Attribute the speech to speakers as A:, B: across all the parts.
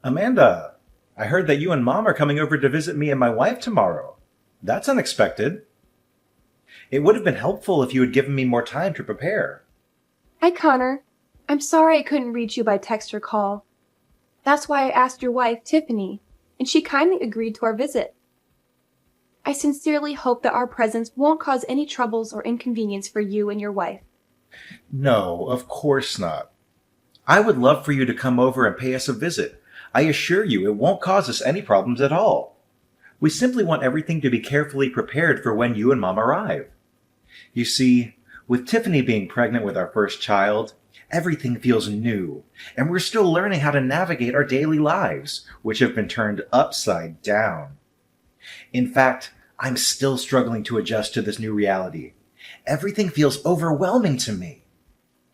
A: Amanda, I heard that you and Mom are coming over to visit me and my wife tomorrow. That's unexpected. It would have been helpful if you had given me more time to prepare.
B: Hi, Connor. I'm sorry I couldn't reach you by text or call. That's why I asked your wife, Tiffany, and she kindly agreed to our visit. I sincerely hope that our presence won't cause any troubles or inconvenience for you and your wife.
A: No, of course not. I would love for you to come over and pay us a visit. I assure you it won't cause us any problems at all. We simply want everything to be carefully prepared for when you and Mom arrive. You see, with Tiffany being pregnant with our first child, everything feels new, and we're still learning how to navigate our daily lives, which have been turned upside down. In fact, I'm still struggling to adjust to this new reality. Everything feels overwhelming to me.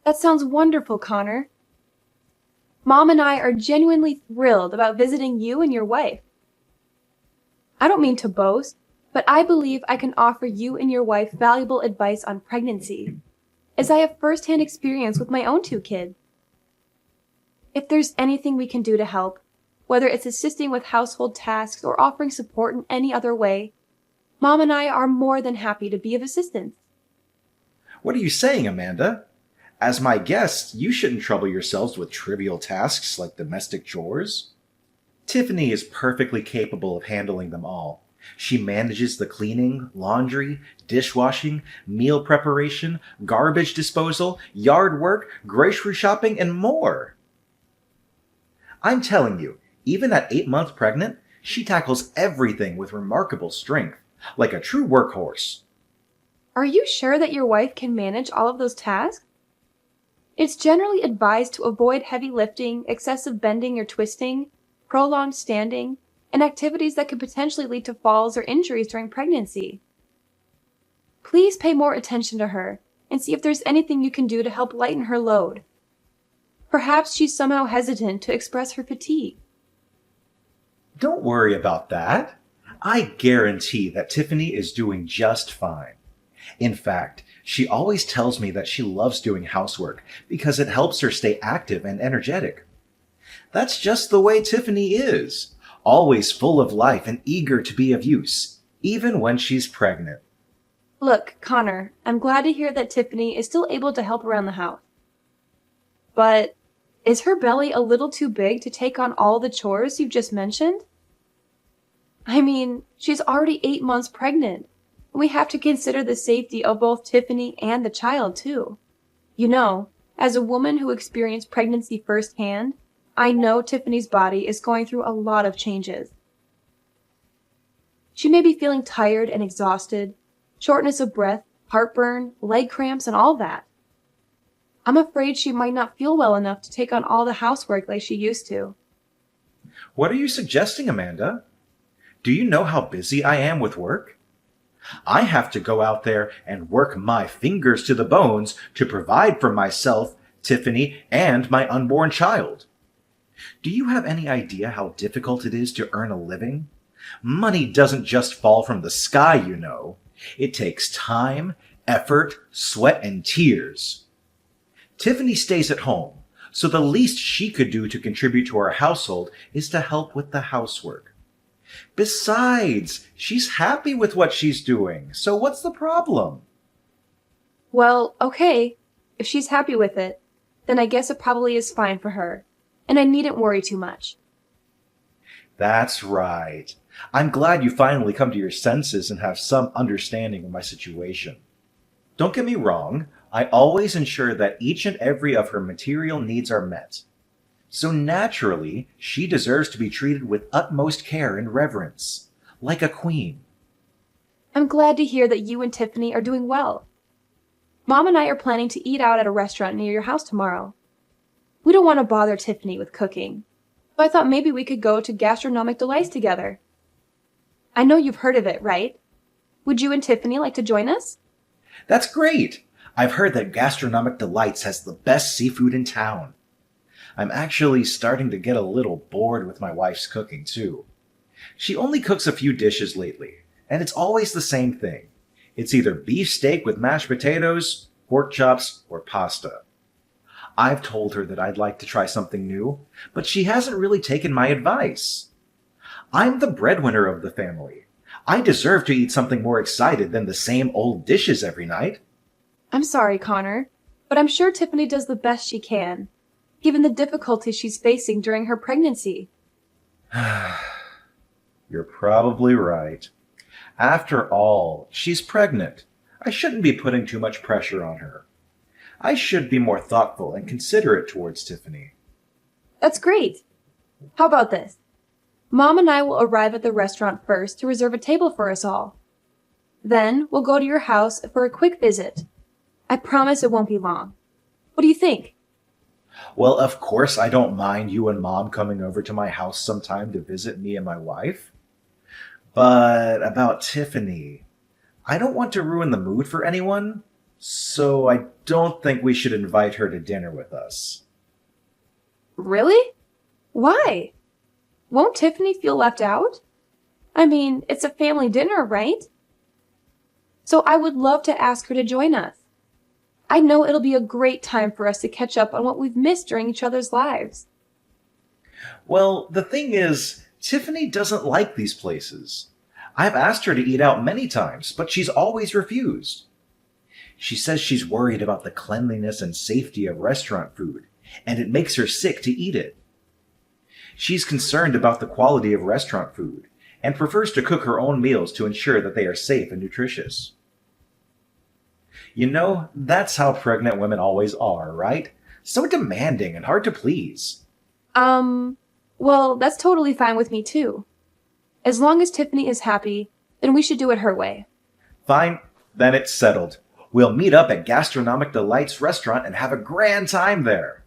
B: That sounds wonderful, Connor. Mom and I are genuinely thrilled about visiting you and your wife. I don't mean to boast, but I believe I can offer you and your wife valuable advice on pregnancy, as I have first-hand experience with my own two kids. If there's anything we can do to help, whether it's assisting with household tasks or offering support in any other way, Mom and I are more than happy to be of assistance.
A: What are you saying, Amanda? As my guest, you shouldn't trouble yourselves with trivial tasks like domestic chores. Tiffany is perfectly capable of handling them all. She manages the cleaning, laundry, dishwashing, meal preparation, garbage disposal, yard work, grocery shopping, and more. I'm telling you, even at 8 months pregnant, she tackles everything with remarkable strength, like a true workhorse.
B: Are you sure that your wife can manage all of those tasks? It's generally advised to avoid heavy lifting, excessive bending or twisting, prolonged standing, and activities that could potentially lead to falls or injuries during pregnancy. Please pay more attention to her and see if there's anything you can do to help lighten her load. Perhaps she's somehow hesitant to express her fatigue.
A: Don't worry about that. I guarantee that Tiffany is doing just fine. In fact, she always tells me that she loves doing housework because it helps her stay active and energetic. That's just the way Tiffany is, always full of life and eager to be of use, even when she's pregnant.
B: Look, Connor, I'm glad to hear that Tiffany is still able to help around the house. But is her belly a little too big to take on all the chores you've just mentioned? I mean, she's already 8 months pregnant. We have to consider the safety of both Tiffany and the child, too. You know, as a woman who experienced pregnancy firsthand, I know Tiffany's body is going through a lot of changes. She may be feeling tired and exhausted, shortness of breath, heartburn, leg cramps, and all that. I'm afraid she might not feel well enough to take on all the housework like she used to.
A: What are you suggesting, Amanda? Do you know how busy I am with work? I have to go out there and work my fingers to the bones to provide for myself, Tiffany, and my unborn child. Do you have any idea how difficult it is to earn a living? Money doesn't just fall from the sky, you know. It takes time, effort, sweat, and tears. Tiffany stays at home, so the least she could do to contribute to our household is to help with the housework. Besides, she's happy with what she's doing, so what's the problem?
B: Well, okay. If she's happy with it, then I guess it probably is fine for her, and I needn't worry too much.
A: That's right. I'm glad you finally come to your senses and have some understanding of my situation. Don't get me wrong, I always ensure that each and every of her material needs are met. So naturally, she deserves to be treated with utmost care and reverence, like a queen.
B: I'm glad to hear that you and Tiffany are doing well. Mom and I are planning to eat out at a restaurant near your house tomorrow. We don't want to bother Tiffany with cooking, so I thought maybe we could go to Gastronomic Delights together. I know you've heard of it, right? Would you and Tiffany like to join us?
A: That's great! I've heard that Gastronomic Delights has the best seafood in town. I'm actually starting to get a little bored with my wife's cooking, too. She only cooks a few dishes lately, and it's always the same thing. It's either beef steak with mashed potatoes, pork chops, or pasta. I've told her that I'd like to try something new, but she hasn't really taken my advice. I'm the breadwinner of the family. I deserve to eat something more excited than the same old dishes every night.
B: I'm sorry, Connor, but I'm sure Tiffany does the best she can, given the difficulties she's facing during her pregnancy.
A: You're probably right. After all, she's pregnant. I shouldn't be putting too much pressure on her. I should be more thoughtful and considerate towards Tiffany.
B: That's great. How about this? Mom and I will arrive at the restaurant first to reserve a table for us all. Then we'll go to your house for a quick visit. I promise it won't be long. What do you think?
A: Well, of course, I don't mind you and Mom coming over to my house sometime to visit me and my wife. But about Tiffany, I don't want to ruin the mood for anyone, so I don't think we should invite her to dinner with us.
B: Really? Why? Won't Tiffany feel left out? I mean, it's a family dinner, right? So I would love to ask her to join us. I know it'll be a great time for us to catch up on what we've missed during each other's lives.
A: Well, the thing is, Tiffany doesn't like these places. I've asked her to eat out many times, but she's always refused. She says she's worried about the cleanliness and safety of restaurant food, and it makes her sick to eat it. She's concerned about the quality of restaurant food, and prefers to cook her own meals to ensure that they are safe and nutritious. You know, that's how pregnant women always are, right? So demanding and hard to please.
B: Well, that's totally fine with me too. As long as Tiffany is happy, then we should do it her way.
A: Fine, then it's settled. We'll meet up at Gastronomic Delights restaurant and have a grand time there.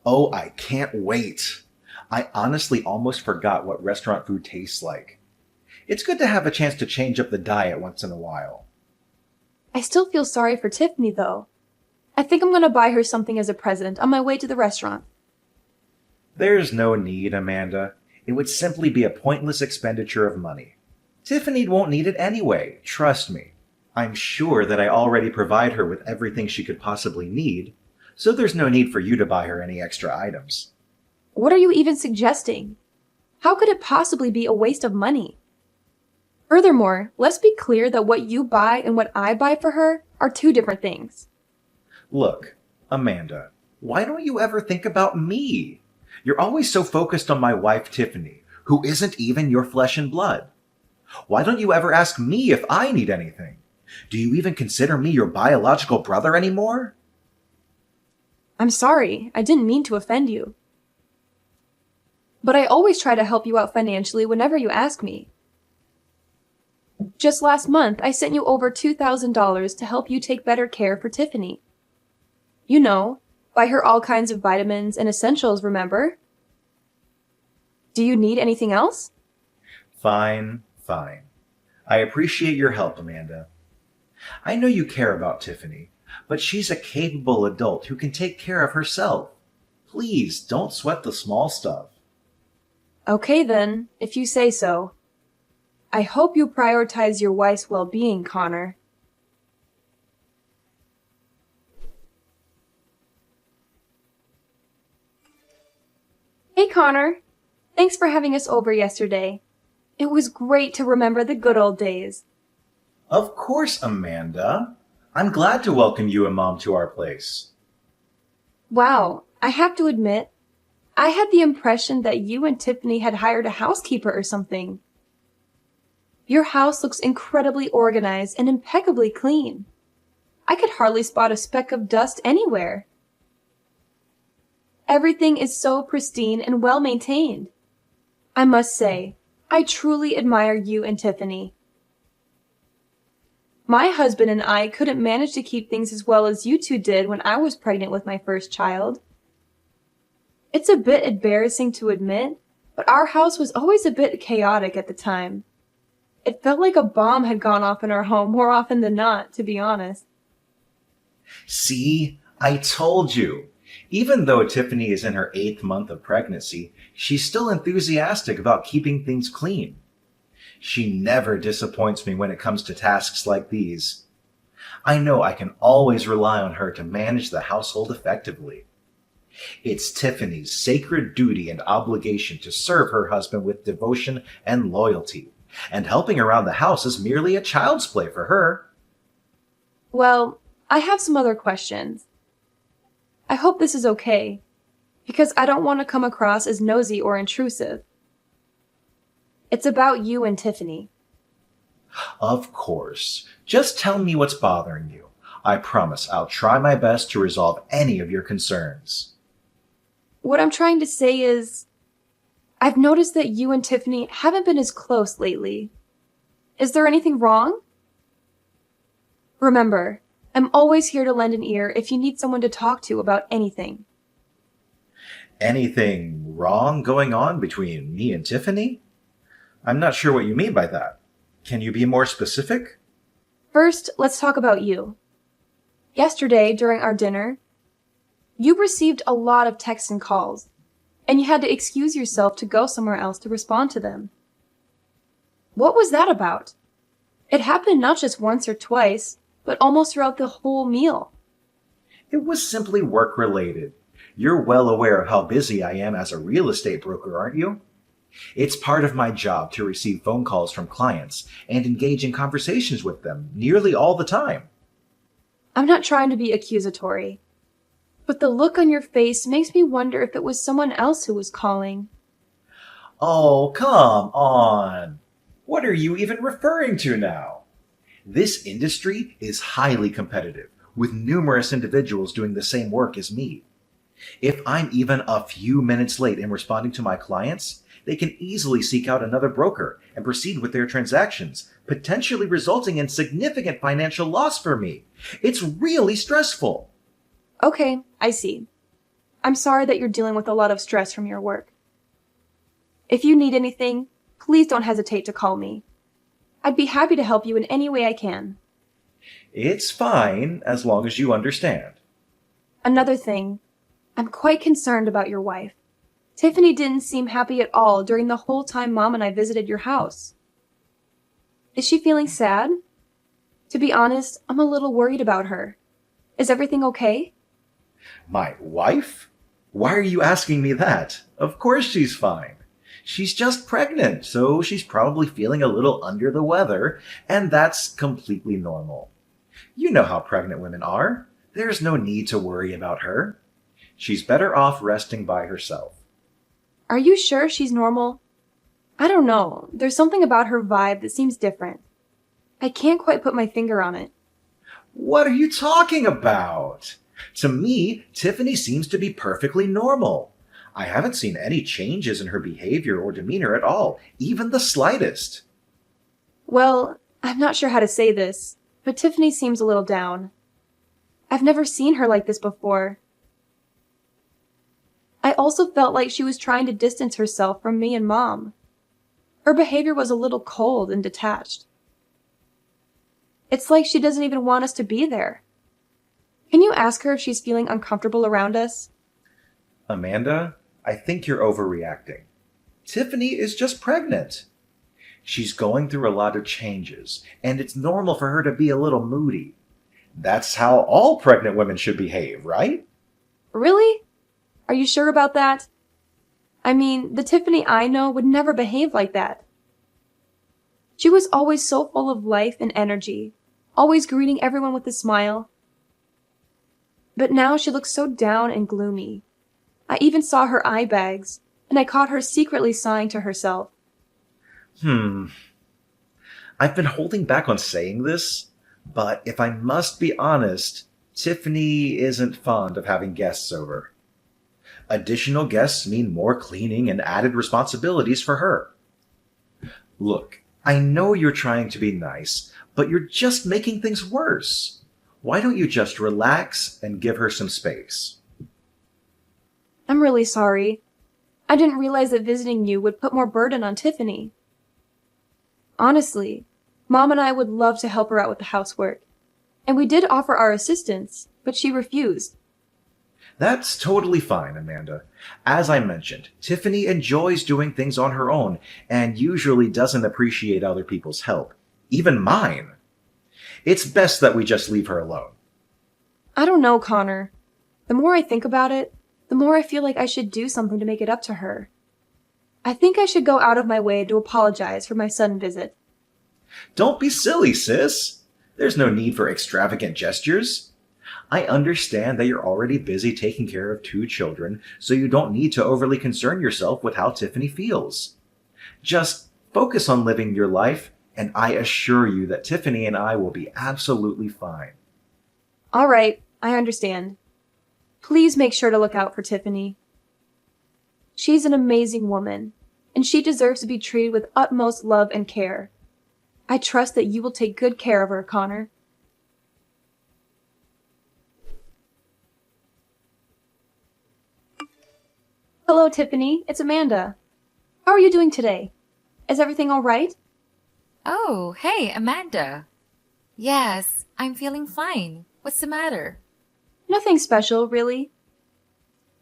A: Oh, I can't wait. I honestly almost forgot what restaurant food tastes like. It's good to have a chance to change up the diet once in a while.
B: I still feel sorry for Tiffany, though. I think I'm going to buy her something as a present on my way to the restaurant.
A: There's no need, Amanda. It would simply be a pointless expenditure of money. Tiffany won't need it anyway, trust me. I'm sure that I already provide her with everything she could possibly need, so there's no need for you to buy her any extra items.
B: What are you even suggesting? How could it possibly be a waste of money? Furthermore, let's be clear that what you buy and what I buy for her are two different things.
A: Look, Amanda, why don't you ever think about me? You're always so focused on my wife, Tiffany, who isn't even your flesh and blood. Why don't you ever ask me if I need anything? Do you even consider me your biological brother anymore?
B: I'm sorry, I didn't mean to offend you. But I always try to help you out financially whenever you ask me. Just last month, I sent you over $2,000 to help you take better care for Tiffany. You know, buy her all kinds of vitamins and essentials, remember? Do you need anything else?
A: Fine. I appreciate your help, Amanda. I know you care about Tiffany, but she's a capable adult who can take care of herself. Please don't sweat the small stuff.
B: Okay then, if you say so. I hope you prioritize your wife's well-being, Connor. Hey, Connor. Thanks for having us over yesterday. It was great to remember the good old days.
A: Of course, Amanda. I'm glad to welcome you and Mom to our place.
B: Wow, I have to admit, I had the impression that you and Tiffany had hired a housekeeper or something. Your house looks incredibly organized and impeccably clean. I could hardly spot a speck of dust anywhere. Everything is so pristine and well maintained. I must say, I truly admire you and Tiffany. My husband and I couldn't manage to keep things as well as you two did when I was pregnant with my first child. It's a bit embarrassing to admit, but our house was always a bit chaotic at the time. It felt like a bomb had gone off in our home more often than not, to be honest.
A: See, I told you. Even though Tiffany is in her 8th month of pregnancy, she's still enthusiastic about keeping things clean. She never disappoints me when it comes to tasks like these. I know I can always rely on her to manage the household effectively. It's Tiffany's sacred duty and obligation to serve her husband with devotion and loyalty, and helping around the house is merely a child's play for her.
B: Well, I have some other questions. I hope this is okay, because I don't want to come across as nosy or intrusive. It's about you and Tiffany.
A: Of course. Just tell me what's bothering you. I promise I'll try my best to resolve any of your concerns.
B: What I'm trying to say is, I've noticed that you and Tiffany haven't been as close lately. Is there anything wrong? Remember, I'm always here to lend an ear if you need someone to talk to about anything.
A: Anything wrong going on between me and Tiffany? I'm not sure what you mean by that. Can you be more specific?
B: First, let's talk about you. Yesterday, during our dinner, you received a lot of texts and calls, and you had to excuse yourself to go somewhere else to respond to them. What was that about? It happened not just once or twice, but almost throughout the whole meal.
A: It was simply work-related. You're well aware of how busy I am as a real estate broker, aren't you? It's part of my job to receive phone calls from clients and engage in conversations with them nearly all the time.
B: I'm not trying to be accusatory, but the look on your face makes me wonder if it was someone else who was calling.
A: Oh, come on. What are you even referring to now? This industry is highly competitive, with numerous individuals doing the same work as me. If I'm even a few minutes late in responding to my clients, they can easily seek out another broker and proceed with their transactions, potentially resulting in significant financial loss for me. It's really stressful.
B: Okay, I see. I'm sorry that you're dealing with a lot of stress from your work. If you need anything, please don't hesitate to call me. I'd be happy to help you in any way I can.
A: It's fine, as long as you understand.
B: Another thing, I'm quite concerned about your wife. Tiffany didn't seem happy at all during the whole time Mom and I visited your house. Is she feeling sad? To be honest, I'm a little worried about her. Is everything okay?
A: My wife? Why are you asking me that? Of course she's fine. She's just pregnant, so she's probably feeling a little under the weather, and that's completely normal. You know how pregnant women are. There's no need to worry about her. She's better off resting by herself.
B: Are you sure she's normal? I don't know. There's something about her vibe that seems different. I can't quite put my finger on it.
A: What are you talking about? To me, Tiffany seems to be perfectly normal. I haven't seen any changes in her behavior or demeanor at all, even the slightest.
B: Well, I'm not sure how to say this, but Tiffany seems a little down. I've never seen her like this before. I also felt like she was trying to distance herself from me and Mom. Her behavior was a little cold and detached. It's like she doesn't even want us to be there. Can you ask her if she's feeling uncomfortable around us?
A: Amanda, I think you're overreacting. Tiffany is just pregnant. She's going through a lot of changes, and it's normal for her to be a little moody. That's how all pregnant women should behave, right?
B: Really? Are you sure about that? I mean, the Tiffany I know would never behave like that. She was always so full of life and energy, always greeting everyone with a smile. But now she looks so down and gloomy. I even saw her eye bags, and I caught her secretly sighing to herself.
A: I've been holding back on saying this, but if I must be honest, Tiffany isn't fond of having guests over. Additional guests mean more cleaning and added responsibilities for her. Look, I know you're trying to be nice, but you're just making things worse. Why don't you just relax and give her some space?
B: I'm really sorry. I didn't realize that visiting you would put more burden on Tiffany. Honestly, Mom and I would love to help her out with the housework. And we did offer our assistance, but she refused.
A: That's totally fine, Amanda. As I mentioned, Tiffany enjoys doing things on her own and usually doesn't appreciate other people's help, even mine. It's best that we just leave her alone.
B: I don't know, Connor. The more I think about it, the more I feel like I should do something to make it up to her. I think I should go out of my way to apologize for my sudden visit.
A: Don't be silly, sis. There's no need for extravagant gestures. I understand that you're already busy taking care of 2 children, so you don't need to overly concern yourself with how Tiffany feels. Just focus on living your life, and I assure you that Tiffany and I will be absolutely fine.
B: All right, I understand. Please make sure to look out for Tiffany. She's an amazing woman, and she deserves to be treated with utmost love and care. I trust that you will take good care of her, Connor. Hello, Tiffany. It's Amanda. How are you doing today? Is everything all right?
C: Oh, hey, Amanda. Yes, I'm feeling fine. What's the matter?
B: Nothing special, really.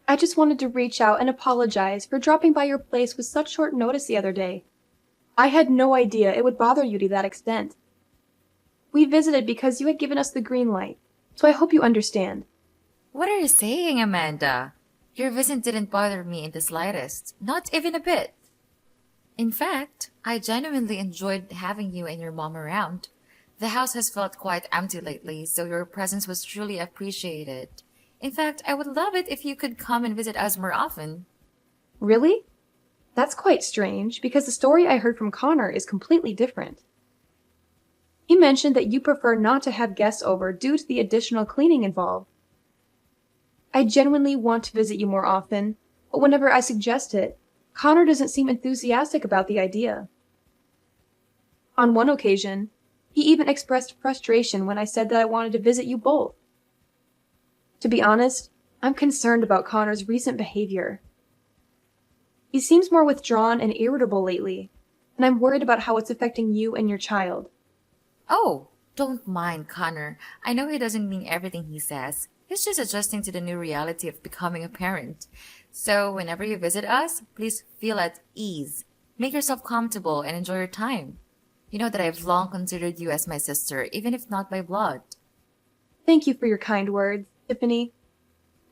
B: I just wanted to reach out and apologize for dropping by your place with such short notice the other day. I had no idea it would bother you to that extent. We visited because you had given us the green light, so I hope you understand.
C: What are you saying, Amanda? Your visit didn't bother me in the slightest, not even a bit. In fact, I genuinely enjoyed having you and your mom around. The house has felt quite empty lately, so your presence was truly appreciated. In fact, I would love it if you could come and visit us more often.
B: Really? That's quite strange, because the story I heard from Connor is completely different. He mentioned that you prefer not to have guests over due to the additional cleaning involved. I genuinely want to visit you more often, but whenever I suggest it, Connor doesn't seem enthusiastic about the idea. On one occasion, he even expressed frustration when I said that I wanted to visit you both. To be honest, I'm concerned about Connor's recent behavior. He seems more withdrawn and irritable lately, and I'm worried about how it's affecting you and your child.
C: Oh, don't mind Connor. I know he doesn't mean everything he says. He's just adjusting to the new reality of becoming a parent. So whenever you visit us, please feel at ease. Make yourself comfortable and enjoy your time. You know that I've long considered you as my sister, even if not by blood.
B: Thank you for your kind words, Tiffany.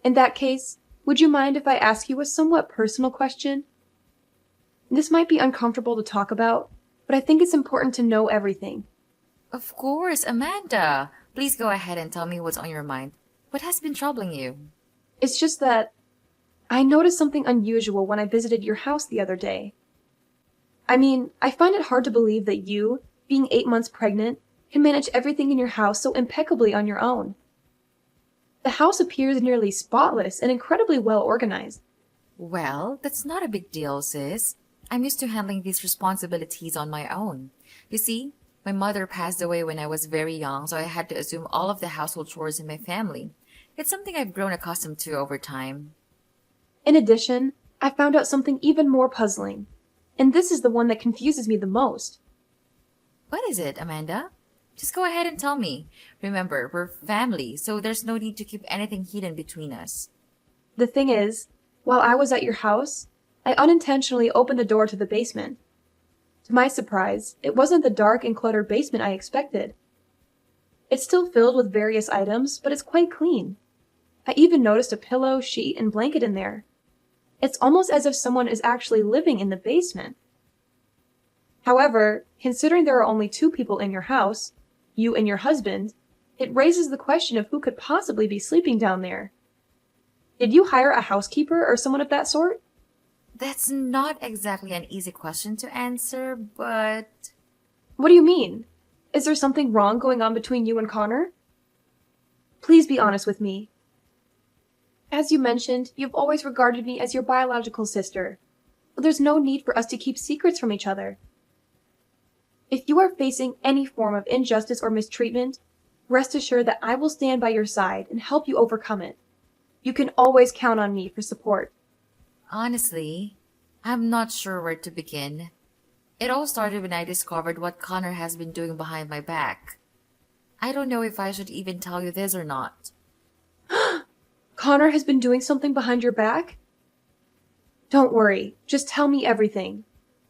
B: In that case, would you mind if I ask you a somewhat personal question? This might be uncomfortable to talk about, but I think it's important to know everything.
C: Of course, Amanda. Please go ahead and tell me what's on your mind. What has been troubling you?
B: It's just that I noticed something unusual when I visited your house the other day. I mean, I find it hard to believe that you, being 8 months pregnant, can manage everything in your house so impeccably on your own. The house appears nearly spotless and incredibly well organized.
C: Well, that's not a big deal, sis. I'm used to handling these responsibilities on my own. You see, my mother passed away when I was very young, so I had to assume all of the household chores in my family. It's something I've grown accustomed to over time.
B: In addition, I found out something even more puzzling, and this is the one that confuses me the most.
C: What is it, Amanda? Just go ahead and tell me. Remember, we're family, so there's no need to keep anything hidden between us.
B: The thing is, while I was at your house, I unintentionally opened the door to the basement. To my surprise, it wasn't the dark and cluttered basement I expected. It's still filled with various items, but it's quite clean. I even noticed a pillow, sheet, and blanket in there. It's almost as if someone is actually living in the basement. However, considering there are only 2 people in your house, you and your husband, it raises the question of who could possibly be sleeping down there. Did you hire a housekeeper or someone of that sort?
C: That's not exactly an easy question to answer, but...
B: What do you mean? Is there something wrong going on between you and Connor? Please be honest with me. As you mentioned, you've always regarded me as your biological sister, but there's no need for us to keep secrets from each other. If you are facing any form of injustice or mistreatment, rest assured that I will stand by your side and help you overcome it. You can always count on me for support.
C: Honestly, I'm not sure where to begin. It all started when I discovered what Connor has been doing behind my back. I don't know if I should even tell you this or not.
B: Connor has been doing something behind your back? Don't worry, just tell me everything.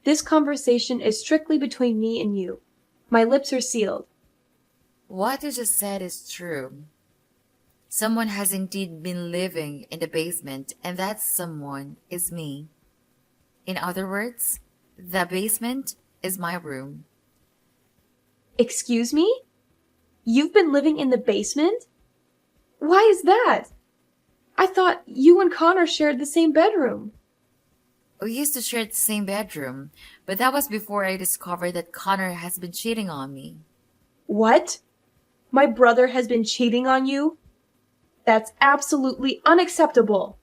B: This conversation is strictly between me and you. My lips are sealed.
C: What you just said is true. Someone has indeed been living in the basement, and that someone is me. In other words, the basement is my room.
B: Excuse me? You've been living in the basement? Why is that? I thought you and Connor shared the same bedroom.
C: We used to share the same bedroom, but that was before I discovered that Connor has been cheating on me.
B: What? My brother has been cheating on you? That's absolutely unacceptable.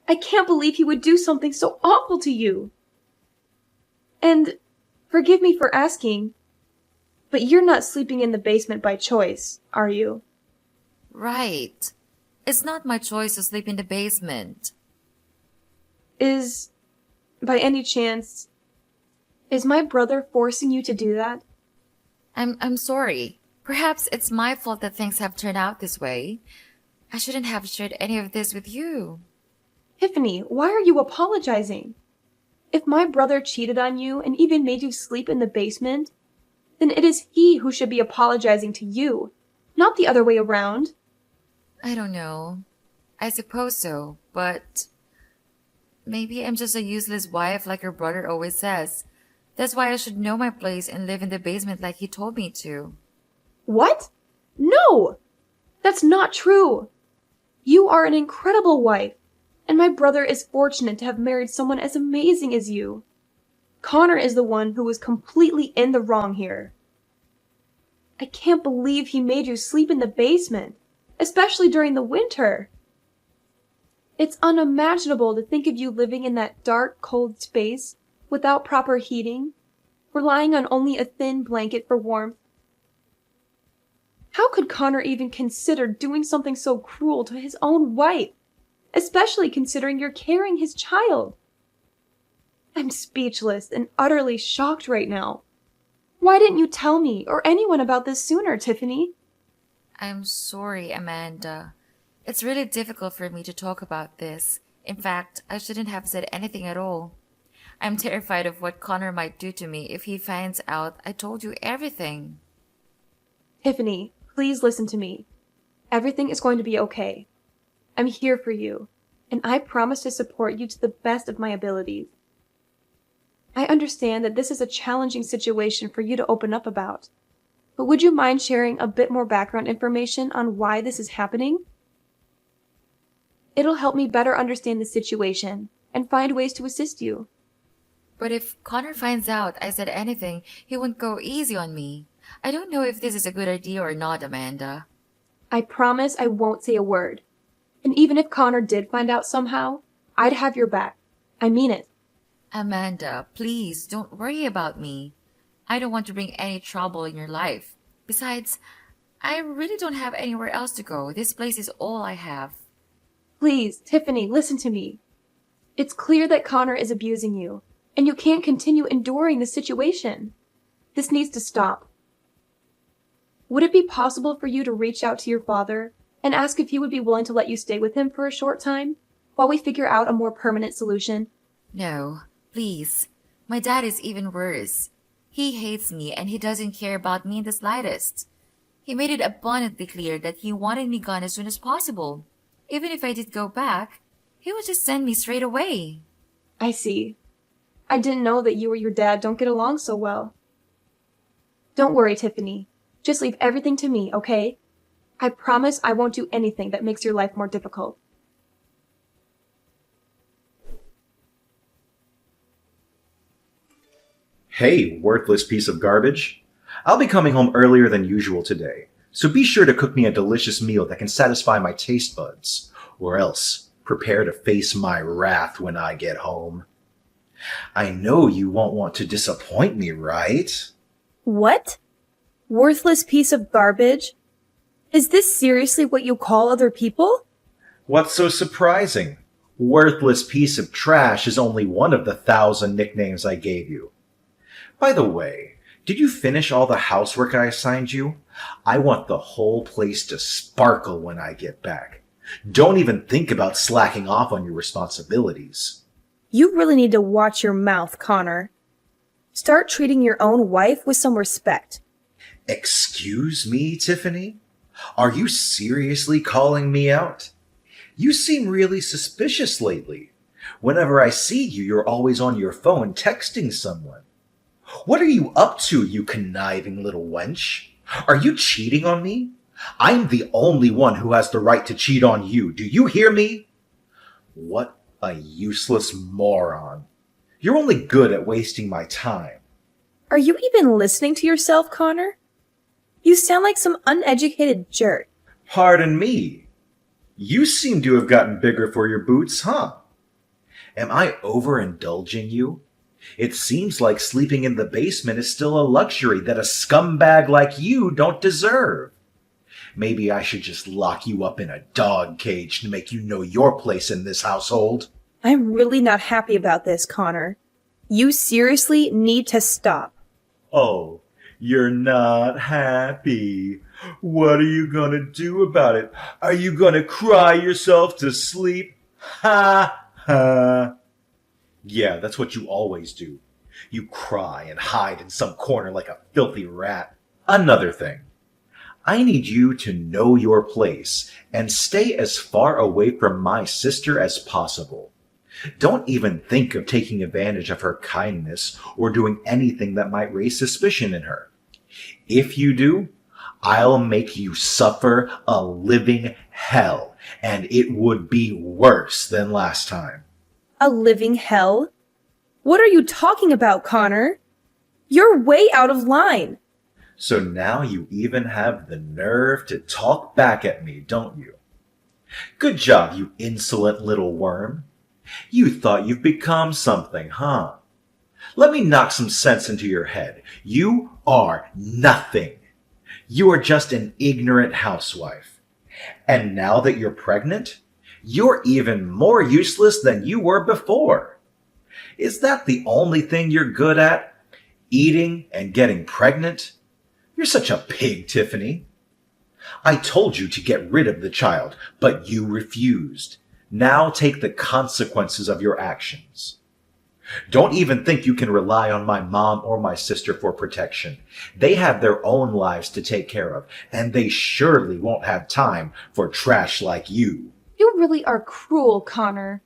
B: I can't believe he would do something so awful to you. And forgive me for asking, but you're not sleeping in the basement by choice, are you?
C: Right. It's not my choice to sleep in the basement.
B: By any chance, is my brother forcing you to do that?
C: I'm sorry. Perhaps it's my fault that things have turned out this way. I shouldn't have shared any of this with you.
B: Tiffany, why are you apologizing? If my brother cheated on you and even made you sleep in the basement, then it is he who should be apologizing to you, not the other way around.
C: I don't know. I suppose so, but maybe I'm just a useless wife like your brother always says. That's why I should know my place and live in the basement like he told me to.
B: What? No! That's not true. You are an incredible wife, and my brother is fortunate to have married someone as amazing as you. Connor is the one who was completely in the wrong here. I can't believe he made you sleep in the basement, especially during the winter. It's unimaginable to think of you living in that dark, cold space without proper heating, relying on only a thin blanket for warmth. How could Connor even consider doing something so cruel to his own wife, especially considering you're carrying his child? I'm speechless and utterly shocked right now. Why didn't you tell me or anyone about this sooner, Tiffany?
C: I'm sorry, Amanda. It's really difficult for me to talk about this. In fact, I shouldn't have said anything at all. I'm terrified of what Connor might do to me if he finds out I told you everything.
B: Tiffany, please listen to me. Everything is going to be okay. I'm here for you, and I promise to support you to the best of my abilities. I understand that this is a challenging situation for you to open up about, but would you mind sharing a bit more background information on why this is happening? It'll help me better understand the situation and find ways to assist you.
C: But if Connor finds out I said anything, he won't go easy on me. I don't know if this is a good idea or not, Amanda.
B: I promise I won't say a word. And even if Connor did find out somehow, I'd have your back. I mean it.
C: Amanda, please don't worry about me. I don't want to bring any trouble in your life. Besides, I really don't have anywhere else to go. This place is all I have.
B: Please, Tiffany, listen to me. It's clear that Connor is abusing you, and you can't continue enduring the situation. This needs to stop. Would it be possible for you to reach out to your father and ask if he would be willing to let you stay with him for a short time while we figure out a more permanent solution?
C: No, please. My dad is even worse. He hates me and he doesn't care about me in the slightest. He made it abundantly clear that he wanted me gone as soon as possible. Even if I did go back, he would just send me straight away.
B: I see. I didn't know that you or your dad don't get along so well. Don't worry, Tiffany. Just leave everything to me, okay? I promise I won't do anything that makes your life more difficult.
A: Hey, worthless piece of garbage. I'll be coming home earlier than usual today, so be sure to cook me a delicious meal that can satisfy my taste buds, or else prepare to face my wrath when I get home. I know you won't want to disappoint me, right?
B: What? Worthless piece of garbage? Is this seriously what you call other people?
A: What's so surprising? Worthless piece of trash is only one of the 1,000 nicknames I gave you. By the way, did you finish all the housework I assigned you? I want the whole place to sparkle when I get back. Don't even think about slacking off on your responsibilities.
D: You really need to watch your mouth, Connor. Start treating your own wife with some respect.
A: Excuse me, Tiffany? Are you seriously calling me out? You seem really suspicious lately. Whenever I see you, you're always on your phone texting someone. What are you up to, you conniving little wench? Are you cheating on me? I'm the only one who has the right to cheat on you. Do you hear me? What a useless moron. You're only good at wasting my time.
D: Are you even listening to yourself, Connor? You sound like some uneducated jerk.
A: Pardon me. You seem to have gotten bigger for your boots, huh? Am I overindulging you? It seems like sleeping in the basement is still a luxury that a scumbag like you don't deserve. Maybe I should just lock you up in a dog cage to make you know your place in this household.
D: I'm really not happy about this, Connor. You seriously need to stop.
A: Oh, you're not happy. What are you gonna do about it? Are you gonna cry yourself to sleep? Ha ha. Yeah, that's what you always do. You cry and hide in some corner like a filthy rat. Another thing. I need you to know your place and stay as far away from my sister as possible. Don't even think of taking advantage of her kindness or doing anything that might raise suspicion in her. If you do, I'll make you suffer a living hell, and it would be worse than last time.
D: A living hell? What are you talking about, Connor? You're way out of line.
A: So now you even have the nerve to talk back at me, don't you? Good job, you insolent little worm. You thought you've become something, huh? Let me knock some sense into your head. You are nothing. You are just an ignorant housewife. And now that you're pregnant, you're even more useless than you were before. Is that the only thing you're good at? Eating and getting pregnant? You're such a pig, Tiffany. I told you to get rid of the child, but you refused. Now take the consequences of your actions. Don't even think you can rely on my mom or my sister for protection. They have their own lives to take care of, and they surely won't have time for trash like you.
B: You really are cruel, Connor.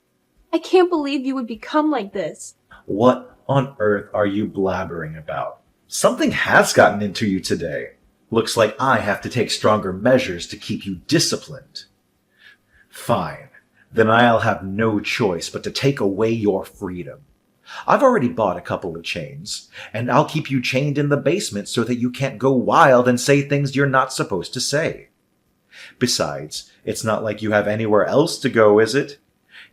B: I can't believe you would become like this.
A: What on earth are you blabbering about? Something has gotten into you today. Looks like I have to take stronger measures to keep you disciplined. Fine. Then I'll have no choice but to take away your freedom. I've already bought a couple of chains, and I'll keep you chained in the basement so that you can't go wild and say things you're not supposed to say. Besides, it's not like you have anywhere else to go, is it?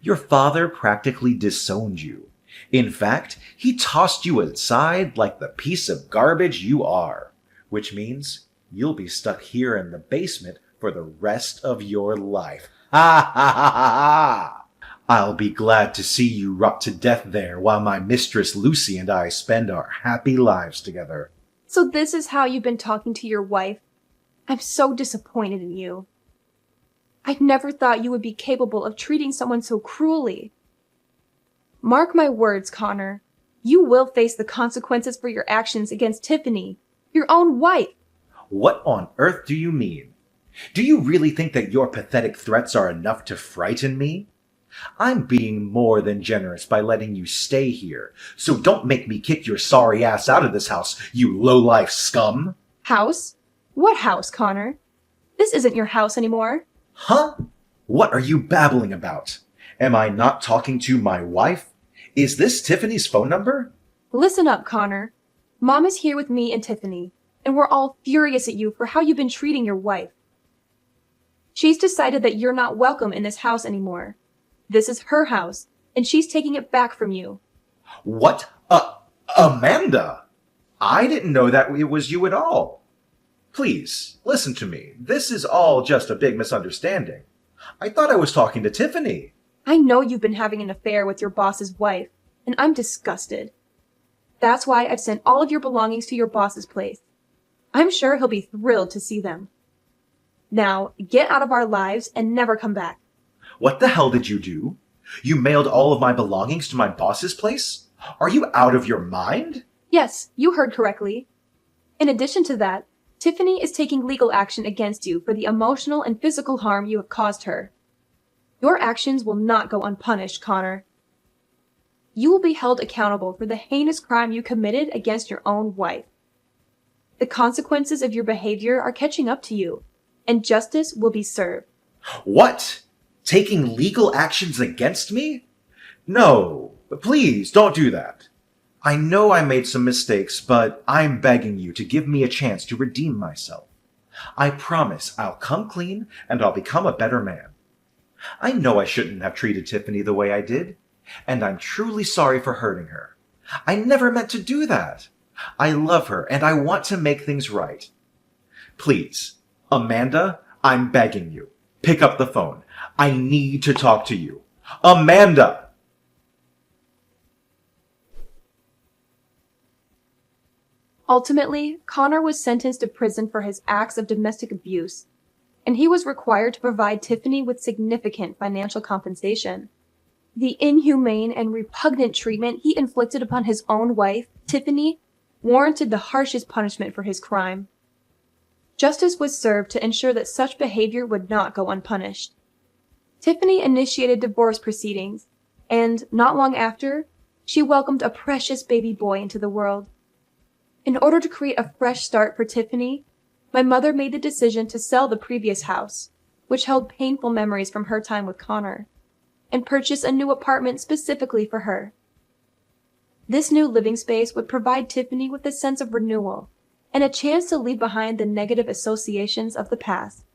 A: Your father practically disowned you. In fact, he tossed you aside like the piece of garbage you are, which means you'll be stuck here in the basement for the rest of your life. Ha ha ha ha ha! I'll be glad to see you rot to death there while my mistress Lucy and I spend our happy lives together.
B: So this is how you've been talking to your wife? I'm so disappointed in you. I never thought you would be capable of treating someone so cruelly. Mark my words, Connor. You will face the consequences for your actions against Tiffany, your own wife.
A: What on earth do you mean? Do you really think that your pathetic threats are enough to frighten me? I'm being more than generous by letting you stay here, so don't make me kick your sorry ass out of this house, you low-life scum!
B: House? What house, Connor? This isn't your house anymore.
A: Huh? What are you babbling about? Am I not talking to my wife? Is this Tiffany's phone number?
B: Listen up, Connor. Mom is here with me and Tiffany, and we're all furious at you for how you've been treating your wife. She's decided that you're not welcome in this house anymore. This is her house, and she's taking it back from you.
A: What? Amanda! I didn't know that it was you at all. Please, listen to me. This is all just a big misunderstanding. I thought I was talking to Tiffany.
B: I know you've been having an affair with your boss's wife, and I'm disgusted. That's why I've sent all of your belongings to your boss's place. I'm sure he'll be thrilled to see them. Now, get out of our lives and never come back.
A: What the hell did you do? You mailed all of my belongings to my boss's place? Are you out of your mind?
B: Yes, you heard correctly. In addition to that, Tiffany is taking legal action against you for the emotional and physical harm you have caused her. Your actions will not go unpunished, Connor. You will be held accountable for the heinous crime you committed against your own wife. The consequences of your behavior are catching up to you, and justice will be served.
A: What? Taking legal actions against me? No, please don't do that. I know I made some mistakes, but I'm begging you to give me a chance to redeem myself. I promise I'll come clean and I'll become a better man. I know I shouldn't have treated Tiffany the way I did, and I'm truly sorry for hurting her. I never meant to do that. I love her and I want to make things right. Please, Amanda, I'm begging you. Pick up the phone. I need to talk to you. Amanda!
B: Ultimately, Connor was sentenced to prison for his acts of domestic abuse, and he was required to provide Tiffany with significant financial compensation. The inhumane and repugnant treatment he inflicted upon his own wife, Tiffany, warranted the harshest punishment for his crime. Justice was served to ensure that such behavior would not go unpunished. Tiffany initiated divorce proceedings, and not long after, she welcomed a precious baby boy into the world. In order to create a fresh start for Tiffany, my mother made the decision to sell the previous house, which held painful memories from her time with Connor, and purchase a new apartment specifically for her. This new living space would provide Tiffany with a sense of renewal and a chance to leave behind the negative associations of the past.